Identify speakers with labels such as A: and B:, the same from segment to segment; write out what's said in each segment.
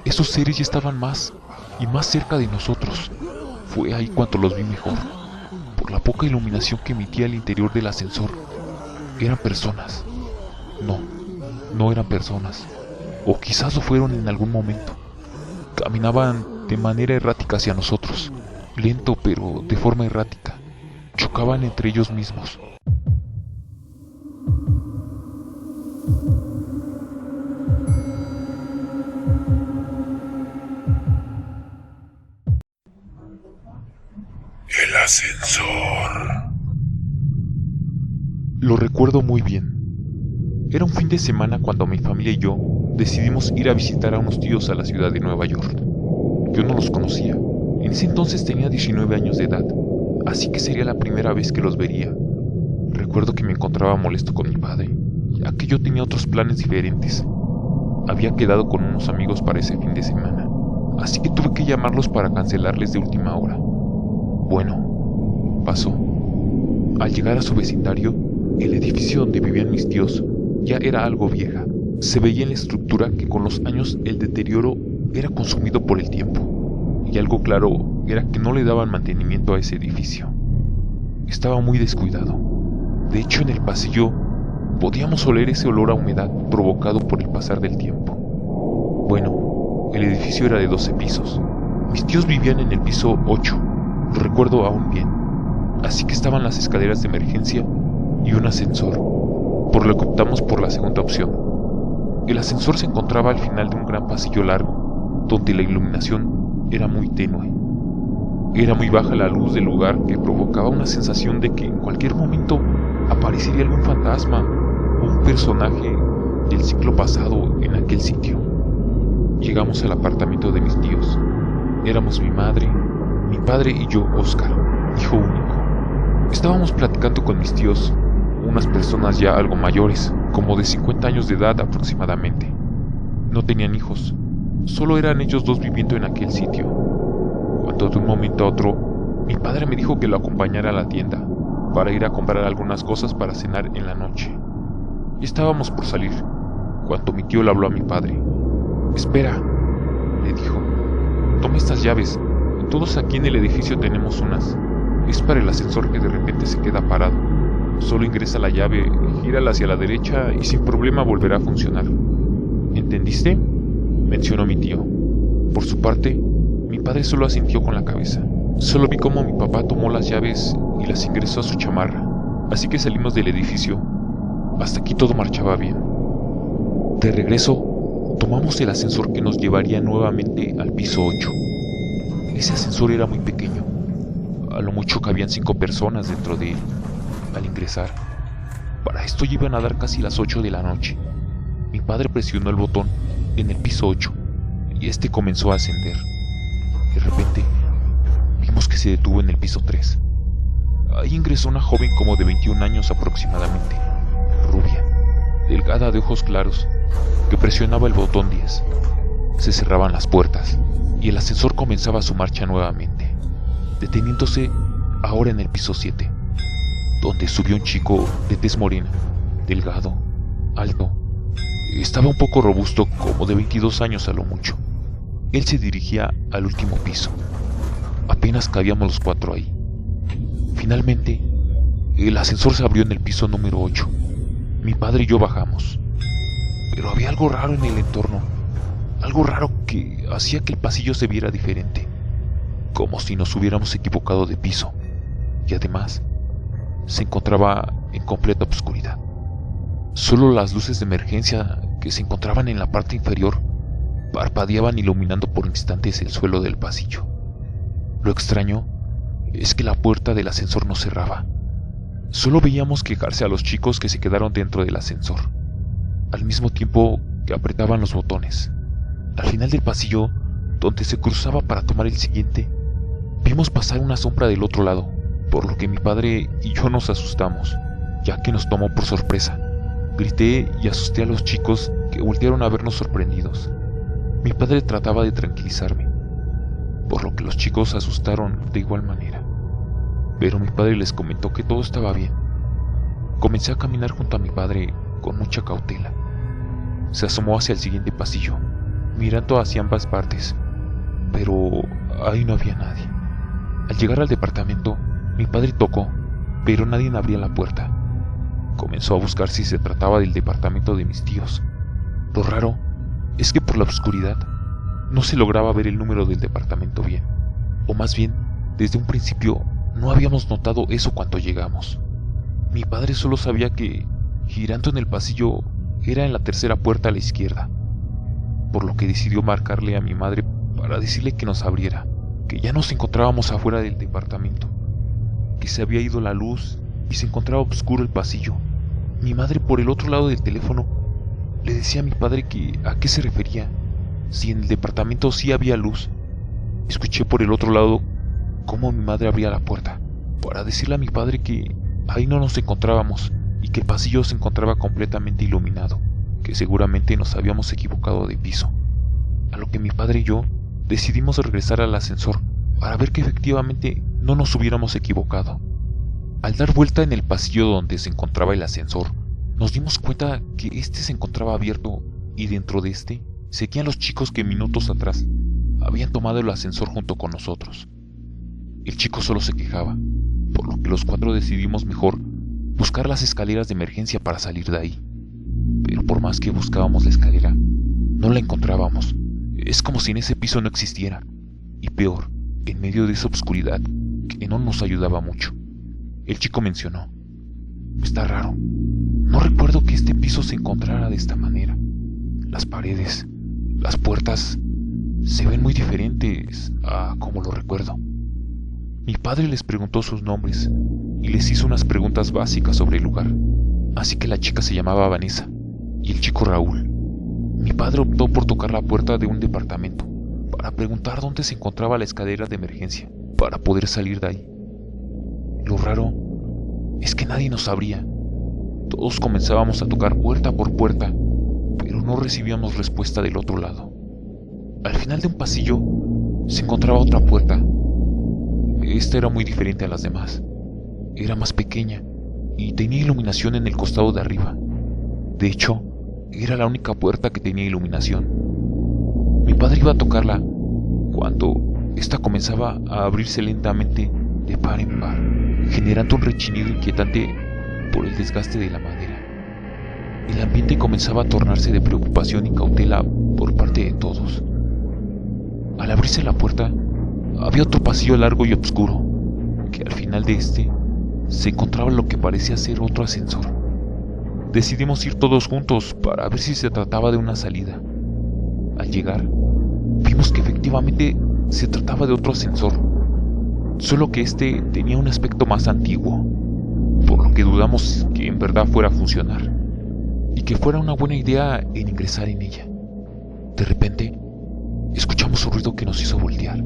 A: Esos seres ya estaban más y más cerca de nosotros. Fue ahí cuando los vi mejor. Por la poca iluminación que emitía el interior del ascensor, eran personas. No, no eran personas. O quizás lo fueron en algún momento. Caminaban de manera errática hacia nosotros, lento pero de forma errática. Chocaban entre ellos mismos.
B: El ascensor.
A: Lo recuerdo muy bien. Era un fin de semana cuando mi familia y yo decidimos ir a visitar a unos tíos a la ciudad de Nueva York. Yo no los conocía. En ese entonces tenía 19 años de edad, así que sería la primera vez que los vería. Recuerdo que me encontraba molesto con mi padre, ya que yo tenía otros planes diferentes. Había quedado con unos amigos para ese fin de semana, así que tuve que llamarlos para cancelarles de última hora. Bueno, pasó. Al llegar a su vecindario, el edificio donde vivían mis tíos ya era algo vieja. Se veía en la estructura que con los años el deterioro era consumido por el tiempo, y algo claro era que no le daban mantenimiento a ese edificio. Estaba muy descuidado. De hecho, en el pasillo podíamos oler ese olor a humedad provocado por el pasar del tiempo. Bueno, el edificio era de 12 pisos. Mis tíos vivían en el piso 8, lo recuerdo aún bien. Así que estaban las escaleras de emergencia y un ascensor, por lo que optamos por la segunda opción. El ascensor se encontraba al final de un gran pasillo largo, donde la iluminación era muy tenue. Era muy baja la luz del lugar que provocaba una sensación de que en cualquier momento aparecería algún fantasma o un personaje del siglo pasado en aquel sitio. Llegamos al apartamento de mis tíos. Éramos mi madre, mi padre y yo, Oscar, hijo único. Estábamos platicando con mis tíos, unas personas ya algo mayores, como de 50 años de edad aproximadamente. No tenían hijos, solo eran ellos dos viviendo en aquel sitio. Cuando de un momento a otro, mi padre me dijo que lo acompañara a la tienda, para ir a comprar algunas cosas para cenar en la noche. Y estábamos por salir, cuando mi tío le habló a mi padre. «Espera», le dijo, «toma estas llaves, todos aquí en el edificio tenemos unas. Es para el ascensor que de repente se queda parado. Solo ingresa la llave, gírala hacia la derecha y sin problema volverá a funcionar. ¿Entendiste?», mencionó mi tío. Por su parte, mi padre solo asintió con la cabeza. Solo vi cómo mi papá tomó las llaves y las ingresó a su chamarra, así que salimos del edificio. Hasta aquí todo marchaba bien. De regreso, tomamos el ascensor que nos llevaría nuevamente al piso 8. Ese ascensor era muy pequeño. A lo mucho cabían 5 personas dentro de él. Al ingresar, para esto ya iban a dar casi las 8 de la noche. Mi padre presionó el botón en el piso 8 y este comenzó a ascender. De repente, vimos que se detuvo en el piso 3. Ahí ingresó una joven como de 21 años aproximadamente, rubia, delgada de ojos claros, que presionaba el botón 10. Se cerraban las puertas y el ascensor comenzaba su marcha nuevamente, deteniéndose ahora en el piso 7, donde subió un chico de tez morena, delgado, alto. Estaba un poco robusto, como de 22 años a lo mucho. Él se dirigía al último piso. Apenas cabíamos los 4 ahí. Finalmente, el ascensor se abrió en el piso número 8. Mi padre y yo bajamos. Pero había algo raro en el entorno. Algo raro que hacía que el pasillo se viera diferente. Como si nos hubiéramos equivocado de piso. Y además, se encontraba en completa oscuridad. Solo las luces de emergencia que se encontraban en la parte inferior parpadeaban iluminando por instantes el suelo del pasillo. Lo extraño es que la puerta del ascensor no cerraba. Solo veíamos quejarse a los chicos que se quedaron dentro del ascensor, al mismo tiempo que apretaban los botones. Al final del pasillo, donde se cruzaba para tomar el siguiente, vimos pasar una sombra del otro lado, por lo que mi padre y yo nos asustamos, ya que nos tomó por sorpresa. Grité y asusté a los chicos, que voltearon a vernos sorprendidos. Mi padre trataba de tranquilizarme, por lo que los chicos se asustaron de igual manera. Pero mi padre les comentó que todo estaba bien. Comencé a caminar junto a mi padre con mucha cautela. Se asomó hacia el siguiente pasillo, mirando hacia ambas partes, pero ahí no había nadie. Al llegar al departamento, mi padre tocó, pero nadie abría la puerta. Comenzó a buscar si se trataba del departamento de mis tíos. Lo raro es que por la oscuridad no se lograba ver el número del departamento bien, o más bien, desde un principio no habíamos notado eso cuando llegamos. Mi padre solo sabía que, girando en el pasillo, era en la tercera puerta a la izquierda, por lo que decidió marcarle a mi madre para decirle que nos abriera, que ya nos encontrábamos afuera del departamento, que se había ido la luz y se encontraba oscuro el pasillo. Mi madre, por el otro lado del teléfono, le decía a mi padre que a qué se refería, si en el departamento sí había luz. Escuché por el otro lado cómo mi madre abría la puerta para decirle a mi padre que ahí no nos encontrábamos y que el pasillo se encontraba completamente iluminado, que seguramente nos habíamos equivocado de piso. A lo que mi padre y yo decidimos regresar al ascensor para ver que efectivamente no nos hubiéramos equivocado. Al dar vuelta en el pasillo donde se encontraba el ascensor, nos dimos cuenta que este se encontraba abierto y dentro de este seguían los chicos que minutos atrás habían tomado el ascensor junto con nosotros. El chico solo se quejaba, por lo que los cuatro decidimos mejor buscar las escaleras de emergencia para salir de ahí. Pero por más que buscábamos la escalera, no la encontrábamos. Es como si en ese piso no existiera. Y peor, en medio de esa oscuridad que no nos ayudaba mucho. El chico mencionó: está raro, no recuerdo que este piso se encontrara de esta manera. Las paredes, las puertas, se ven muy diferentes a como lo recuerdo. Mi padre les preguntó sus nombres y les hizo unas preguntas básicas sobre el lugar. Así que la chica se llamaba Vanessa y el chico Raúl. Mi padre optó por tocar la puerta de un departamento para preguntar dónde se encontraba la escalera de emergencia para poder salir de ahí. Lo raro es que nadie nos abría. Todos comenzábamos a tocar puerta por puerta, pero no recibíamos respuesta del otro lado. Al final de un pasillo se encontraba otra puerta. Esta era muy diferente a las demás. Era más pequeña y tenía iluminación en el costado de arriba. De hecho, era la única puerta que tenía iluminación. Mi padre iba a tocarla cuando esta comenzaba a abrirse lentamente de par en par, generando un rechinido inquietante por el desgaste de la madera. El ambiente comenzaba a tornarse de preocupación y cautela por parte de todos. Al abrirse la puerta, había otro pasillo largo y oscuro, que al final de este se encontraba lo que parecía ser otro ascensor. Decidimos ir todos juntos para ver si se trataba de una salida. Al llegar, vimos que efectivamente se trataba de otro ascensor, solo que este tenía un aspecto más antiguo, por lo que dudamos que en verdad fuera a funcionar y que fuera una buena idea en ingresar en ella. De repente, escuchamos un ruido que nos hizo voltear.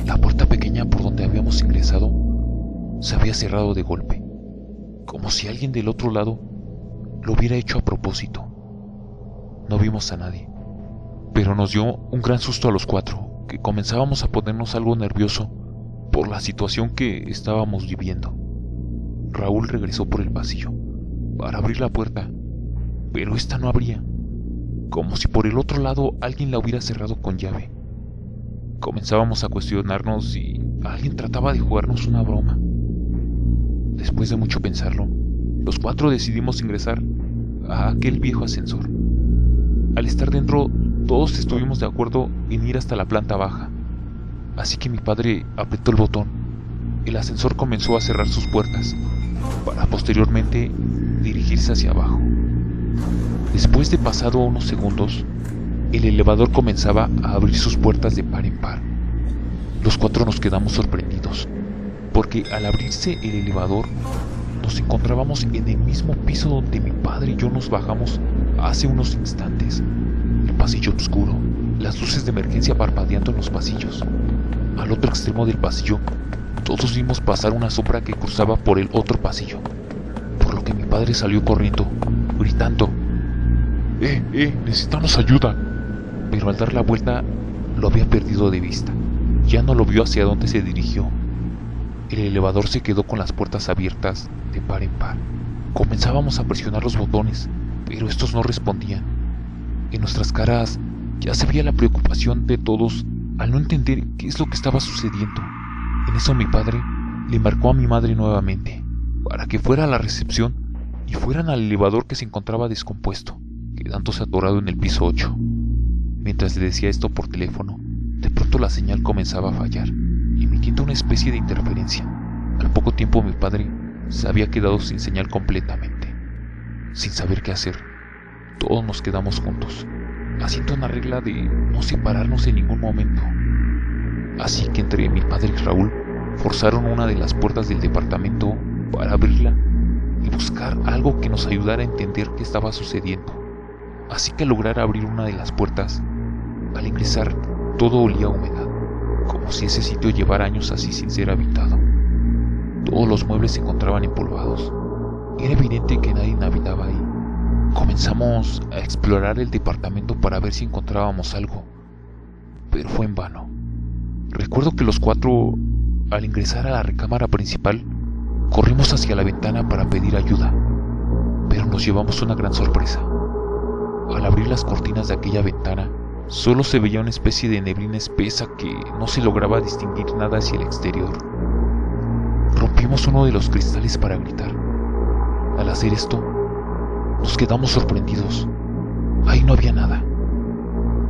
A: La puerta pequeña por donde habíamos ingresado se había cerrado de golpe, como si alguien del otro lado lo hubiera hecho a propósito. No vimos a nadie, pero nos dio un gran susto a los cuatro, que comenzábamos a ponernos algo nervioso por la situación que estábamos viviendo. Raúl regresó por el pasillo para abrir la puerta, pero esta no abría, como si por el otro lado alguien la hubiera cerrado con llave. Comenzábamos a cuestionarnos si alguien trataba de jugarnos una broma. Después de mucho pensarlo, los cuatro decidimos ingresar a aquel viejo ascensor. Al estar dentro, todos estuvimos de acuerdo en ir hasta la planta baja, así que mi padre apretó el botón. El ascensor comenzó a cerrar sus puertas, para posteriormente dirigirse hacia abajo. Después de pasado unos segundos, el elevador comenzaba a abrir sus puertas de par en par. Los cuatro nos quedamos sorprendidos, porque al abrirse el elevador, nos encontrábamos en el mismo piso donde mi padre y yo nos bajamos hace unos instantes. El pasillo oscuro, las luces de emergencia parpadeando en los pasillos. Al otro extremo del pasillo, todos vimos pasar una sombra que cruzaba por el otro pasillo, por lo que mi padre salió corriendo, gritando: necesitamos ayuda. Pero al dar la vuelta, lo había perdido de vista. Ya no lo vio hacia dónde se dirigió. El elevador se quedó con las puertas abiertas de par en par. Comenzábamos a presionar los botones, pero estos no respondían. En nuestras caras Ya se veía la preocupación de todos al no entender qué es lo que estaba sucediendo. En eso mi padre le marcó a mi madre nuevamente para que fuera a la recepción y fueran al elevador que se encontraba descompuesto, quedándose atorado en el piso 8. Mientras le decía esto por teléfono, de pronto la señal comenzaba a fallar, emitiendo una especie de interferencia. Al poco tiempo mi padre se había quedado sin señal completamente. Sin saber qué hacer, todos nos quedamos juntos, haciendo una regla de no separarnos en ningún momento. Así que entre mi padre y Raúl forzaron una de las puertas del departamento para abrirla y buscar algo que nos ayudara a entender qué estaba sucediendo. Así que al lograr abrir una de las puertas, al ingresar todo olía a humedad, como si ese sitio llevara años así sin ser habitado. Todos los muebles se encontraban empolvados. Era evidente que nadie habitaba ahí. Comenzamos a explorar el departamento para ver si encontrábamos algo, pero fue en vano. Recuerdo que los 4, al ingresar a la recámara principal, corrimos hacia la ventana para pedir ayuda, pero nos llevamos una gran sorpresa. Al abrir las cortinas de aquella ventana, solo se veía una especie de neblina espesa que no se lograba distinguir nada hacia el exterior. Rompimos uno de los cristales para gritar. Al hacer esto, nos quedamos sorprendidos. Ahí no había nada.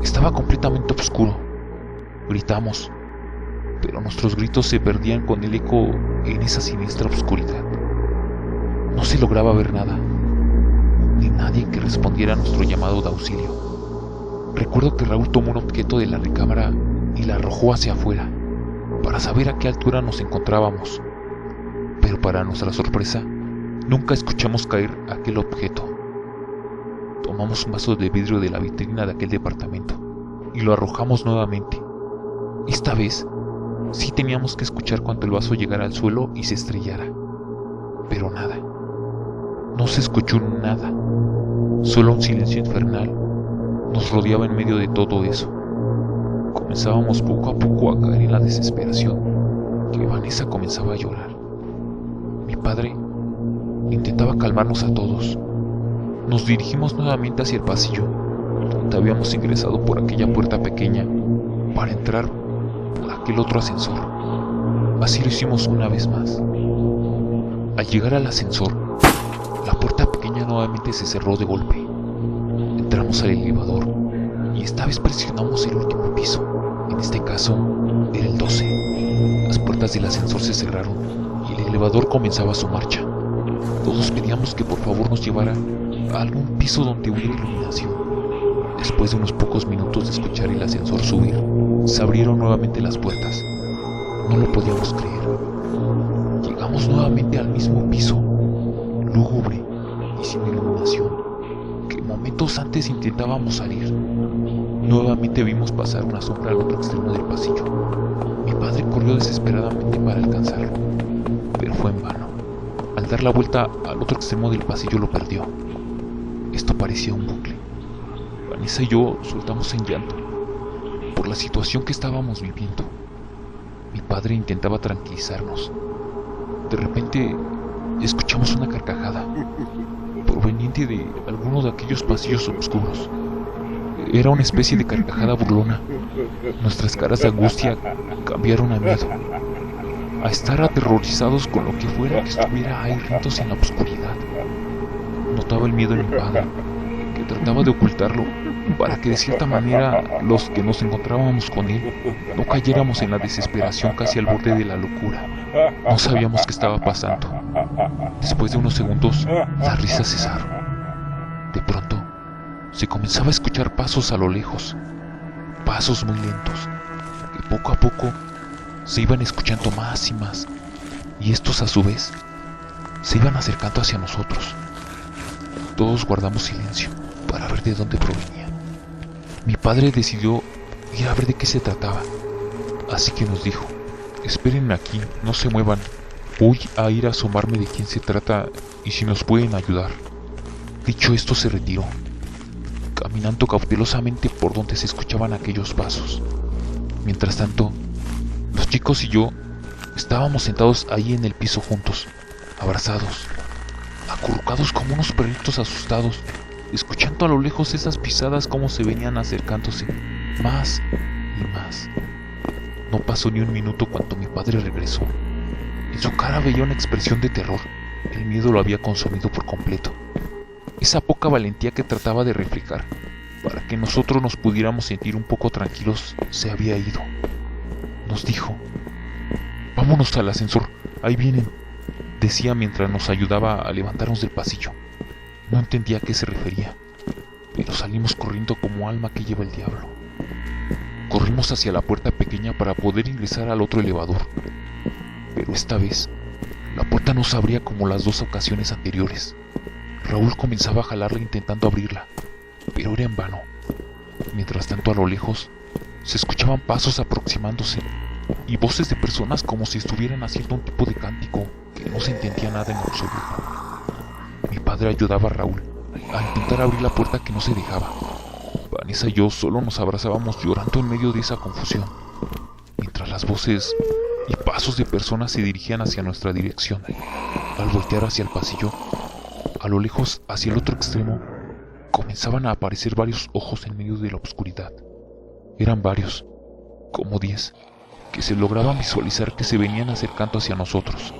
A: Estaba completamente oscuro. Gritamos, pero nuestros gritos se perdían con el eco en esa siniestra oscuridad. No se lograba ver nada, ni nadie que respondiera a nuestro llamado de auxilio. Recuerdo que Raúl tomó un objeto de la recámara y la arrojó hacia afuera, para saber a qué altura nos encontrábamos. Pero para nuestra sorpresa, nunca escuchamos caer aquel objeto. Tomamos un vaso de vidrio de la vitrina de aquel departamento y lo arrojamos nuevamente. Esta vez sí teníamos que escuchar cuando el vaso llegara al suelo y se estrellara. Pero nada. No se escuchó nada. Solo un silencio infernal nos rodeaba en medio de todo eso. Comenzábamos poco a poco a caer en la desesperación, que Vanessa comenzaba a llorar. Mi padre intentaba calmarnos a todos. Nos dirigimos nuevamente hacia el pasillo, donde habíamos ingresado por aquella puerta pequeña para entrar por aquel otro ascensor. Así lo hicimos una vez más. Al llegar al ascensor, la puerta pequeña nuevamente se cerró de golpe. Entramos al elevador y esta vez presionamos el último piso. En este caso, era el 12. Las puertas del ascensor se cerraron y el elevador comenzaba su marcha. Todos pedíamos que por favor nos llevara a algún piso donde hubiera iluminación. Después de unos pocos minutos de escuchar el ascensor subir, se abrieron nuevamente las puertas. No lo podíamos creer. Llegamos nuevamente al mismo piso, lúgubre y sin iluminación, que momentos antes intentábamos salir. Nuevamente vimos pasar una sombra al otro extremo del pasillo. Mi padre corrió desesperadamente para alcanzarlo, pero fue en vano. Al dar la vuelta al otro extremo del pasillo lo perdió. Esto parecía un bucle. Vanessa y yo soltamos en llanto por la situación que estábamos viviendo. Mi padre intentaba tranquilizarnos. De repente escuchamos una carcajada proveniente de alguno de aquellos pasillos oscuros. Era una especie de carcajada burlona. Nuestras caras de angustia cambiaron a miedo, a estar aterrorizados con lo que fuera que estuviera ahí riéndose en la oscuridad. Notaba el miedo en mi padre, que trataba de ocultarlo para que de cierta manera los que nos encontrábamos con él no cayéramos en la desesperación casi al borde de la locura. No sabíamos qué estaba pasando. Después de unos segundos, las risas cesaron. De pronto, se comenzaba a escuchar pasos a lo lejos, pasos muy lentos, que poco a poco se iban escuchando más y más, y estos a su vez se iban acercando hacia nosotros. Todos guardamos silencio para ver de dónde provenían. Mi padre decidió ir a ver de qué se trataba, así que nos dijo: espérenme aquí, no se muevan, voy a ir a asomarme de quién se trata y si nos pueden ayudar. Dicho esto se retiró, caminando cautelosamente por donde se escuchaban aquellos pasos. Mientras tanto, los chicos y yo estábamos sentados ahí en el piso juntos, abrazados, acurrucados como unos perritos asustados, escuchando a lo lejos esas pisadas como se venían acercándose más y más. No pasó ni un minuto cuando mi padre regresó. En su cara veía una expresión de terror. El miedo lo había consumido por completo. Esa poca valentía que trataba de reflejar para que nosotros nos pudiéramos sentir un poco tranquilos se había ido. Nos dijo: vámonos al ascensor, ahí vienen, decía mientras nos ayudaba a levantarnos del pasillo. No entendía a qué se refería, pero salimos corriendo como alma que lleva el diablo. Corrimos hacia la puerta pequeña para poder ingresar al otro elevador, pero esta vez la puerta no se abría como las dos ocasiones anteriores. Raúl comenzaba a jalarla intentando abrirla, pero era en vano. Mientras tanto, a lo lejos se escuchaban pasos aproximándose y voces de personas como si estuvieran haciendo un tipo de cántico que no se entendía nada en absoluto. Mi padre ayudaba a Raúl a intentar abrir la puerta que no se dejaba. Vanessa y yo solo nos abrazábamos llorando en medio de esa confusión, mientras las voces y pasos de personas se dirigían hacia nuestra dirección. Al voltear hacia el pasillo, a lo lejos, hacia el otro extremo, comenzaban a aparecer varios ojos en medio de la oscuridad. Eran varios, como 10, que se lograban visualizar que se venían acercando hacia nosotros.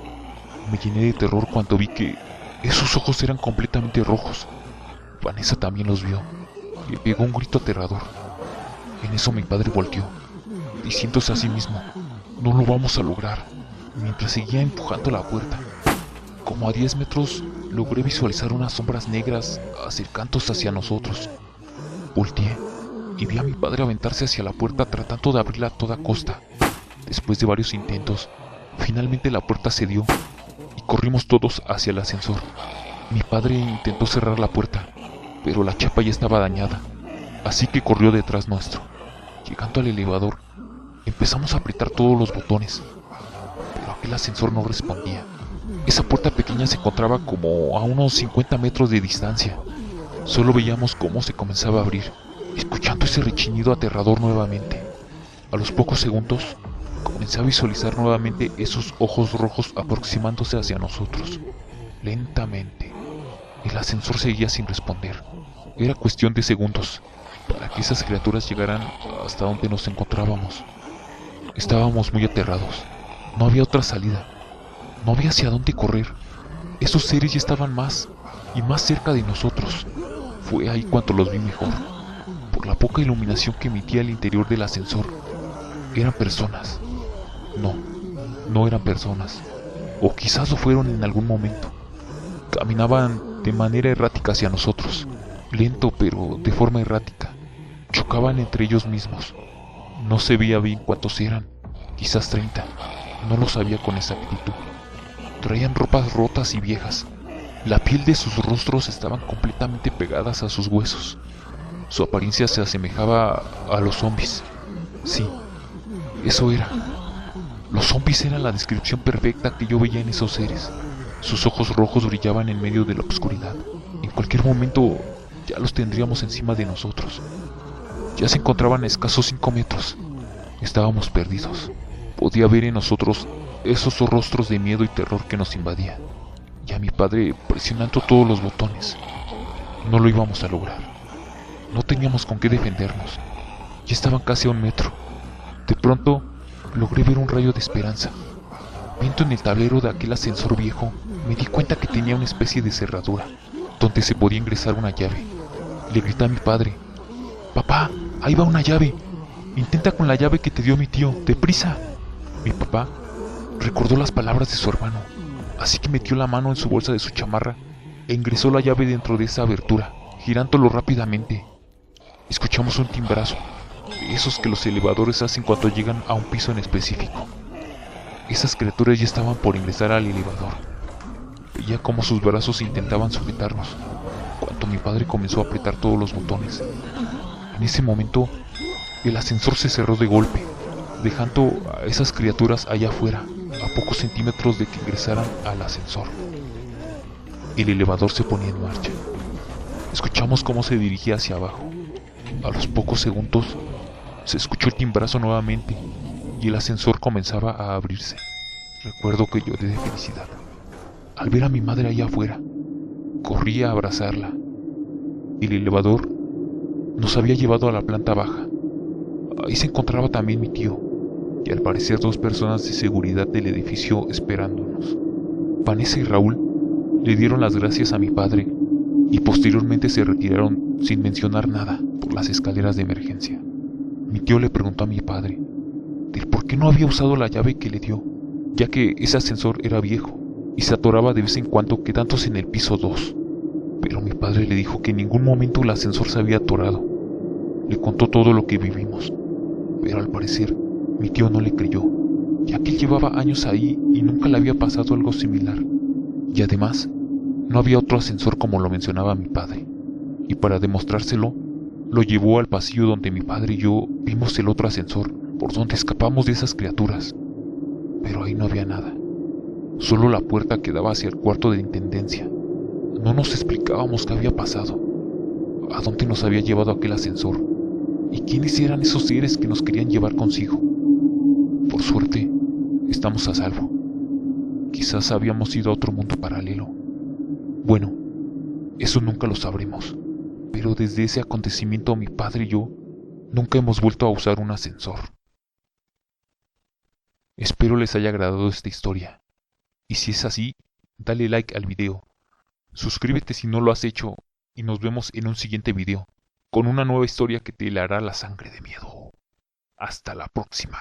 A: Me llené de terror cuando vi que esos ojos eran completamente rojos. Vanessa también los vio. Le pegó un grito aterrador. En eso mi padre volteó, diciéndose a sí mismo: no lo vamos a lograr, mientras seguía empujando la puerta. Como a 10 metros logré visualizar unas sombras negras acercándose hacia nosotros. Volteé y vi a mi padre aventarse hacia la puerta tratando de abrirla a toda costa. Después de varios intentos, finalmente la puerta cedió y corrimos todos hacia el ascensor. Mi padre intentó cerrar la puerta, pero la chapa ya estaba dañada, así que corrió detrás nuestro. Llegando al elevador, empezamos a apretar todos los botones, pero aquel ascensor no respondía. Esa puerta pequeña se encontraba como a unos 50 metros de distancia. Solo veíamos cómo se comenzaba a abrir, escuchando ese rechinido aterrador nuevamente. A los pocos segundos, comencé a visualizar nuevamente esos ojos rojos aproximándose hacia nosotros. Lentamente. El ascensor seguía sin responder. Era cuestión de segundos para que esas criaturas llegaran hasta donde nos encontrábamos. Estábamos muy aterrados. No había otra salida. No había hacia dónde correr. Esos seres ya estaban más y más cerca de nosotros. Fue ahí cuando los vi mejor. Por la poca iluminación que emitía el interior del ascensor, eran personas. No eran personas. O quizás lo fueron en algún momento. Caminaban de manera errática hacia nosotros. Lento, pero de forma errática. Chocaban entre ellos mismos. No se veía bien cuántos eran. Quizás 30. No lo sabía con exactitud. Traían ropas rotas y viejas. La piel de sus rostros estaban completamente pegadas a sus huesos. Su apariencia se asemejaba a los zombies. Sí, eso era. Los zombies eran la descripción perfecta que yo veía en esos seres. Sus ojos rojos brillaban en medio de la oscuridad. En cualquier momento ya los tendríamos encima de nosotros. Ya se encontraban a escasos 5 metros. Estábamos perdidos. Podía ver en nosotros esos rostros de miedo y terror que nos invadían. Y a mi padre presionando todos los botones. No lo íbamos a lograr. No teníamos con qué defendernos. Ya estaban casi a 1 metro. De pronto logré ver un rayo de esperanza. Viendo en el tablero de aquel ascensor viejo, me di cuenta que tenía una especie de cerradura donde se podía ingresar una llave. Le grité a mi padre: papá, ahí va una llave. Intenta con la llave que te dio mi tío, deprisa. Mi papá recordó las palabras de su hermano, así que metió la mano en su bolsa de su chamarra e ingresó la llave dentro de esa abertura, girándolo rápidamente. Escuchamos un timbrazo, de esos que los elevadores hacen cuando llegan a un piso en específico. Esas criaturas ya estaban por ingresar al elevador. Veía cómo sus brazos intentaban sujetarnos, cuando mi padre comenzó a apretar todos los botones. En ese momento, el ascensor se cerró de golpe, dejando a esas criaturas allá afuera, a pocos centímetros de que ingresaran al ascensor. El elevador se ponía en marcha. Escuchamos cómo se dirigía hacia abajo. A los pocos segundos, se escuchó el timbrazo nuevamente y el ascensor comenzaba a abrirse. Recuerdo que lloré de felicidad. Al ver a mi madre allá afuera, corrí a abrazarla. El elevador nos había llevado a la planta baja. Ahí se encontraba también mi tío, y al parecer 2 personas de seguridad del edificio esperándonos. Vanessa y Raúl le dieron las gracias a mi padre y posteriormente se retiraron sin mencionar nada por las escaleras de emergencia. Mi tío le preguntó a mi padre del por qué no había usado la llave que le dio, ya que ese ascensor era viejo y se atoraba de vez en cuando quedándose en el piso 2. Pero mi padre le dijo que en ningún momento el ascensor se había atorado. Le contó todo lo que vivimos, pero al parecer mi tío no le creyó, ya que él llevaba años ahí y nunca le había pasado algo similar. Y además, no había otro ascensor como lo mencionaba mi padre, y para demostrárselo, lo llevó al pasillo donde mi padre y yo vimos el otro ascensor por donde escapamos de esas criaturas. Pero ahí no había nada, solo la puerta que daba hacia el cuarto de intendencia. No nos explicábamos qué había pasado, a dónde nos había llevado aquel ascensor, y quiénes eran esos seres que nos querían llevar consigo. Por suerte, estamos a salvo. Quizás habíamos ido a otro mundo paralelo. Bueno, eso nunca lo sabremos, pero desde ese acontecimiento mi padre y yo nunca hemos vuelto a usar un ascensor. Espero les haya agradado esta historia, y si es así, dale like al video, suscríbete si no lo has hecho, y nos vemos en un siguiente video, con una nueva historia que te helará la sangre de miedo. Hasta la próxima.